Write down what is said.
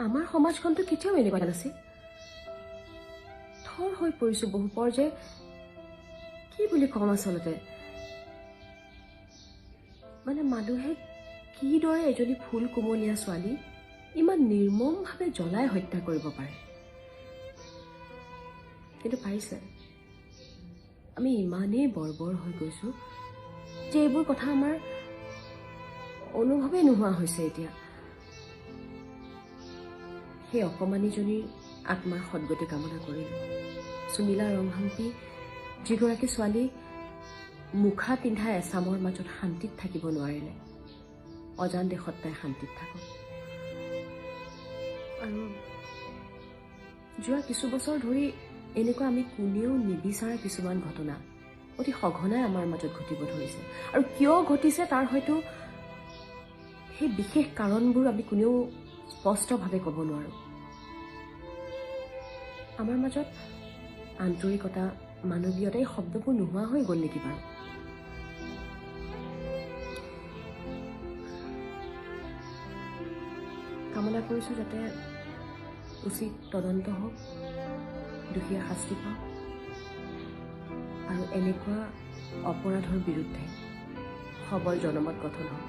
আমাৰ সমাজখনটো কেতিয়াও এনেকুৱা নাছিল। থৰ হৈ পৰিছো বহু পৰ যে কি বুলি কম আচলতে। মানে মানুহে কিদৰে এজনী ফুল কোমলীয়া ছোৱালী ইমান নিৰ্মমভাৱে জ্বলাই হত্যা কৰিব পাৰে। কিন্তু পাৰিছে। আমি ইমানেই বৰ্বৰ হৈ গৈছো যে এইবোৰ কথা আমাৰ অনুভৱেই নোহোৱা হৈছে এতিয়া। সেই অকমানিজনীৰ আত্মাৰ সদ্গতি কামনা কৰিলো। সুনীলা ৰংহাম্পী যিগৰাকী ছোৱালী মুখা পিন্ধা এচামৰ মাজত শান্তিত থাকিব নোৱাৰিলে, অজান দেশত তাই শান্তিত থাকক। আৰু যোৱা কিছু বছৰ ধৰি এনেকুৱা আমি কোনেও নিবিচাৰা কিছুমান ঘটনা অতি সঘনাই আমাৰ মাজত ঘটিব ধৰিছে। আৰু কিয় ঘটিছে তাৰ হয়তো সেই বিশেষ কাৰণবোৰ আমি কোনেও স্পষ্টভাৱে ক'ব নোৱাৰো। আমাৰ মাজত আন্তৰিকতা, মানৱীয়তা এই শব্দবোৰ নোহোৱা হৈ গ'ল নেকি বাৰু? কামনা কৰিছোঁ যাতে উচিত তদন্ত হওক, দোষীয়ে শাস্তি পাওক আৰু এনেকুৱা অপৰাধৰ বিৰুদ্ধে সবল জনমত গঠন হওক।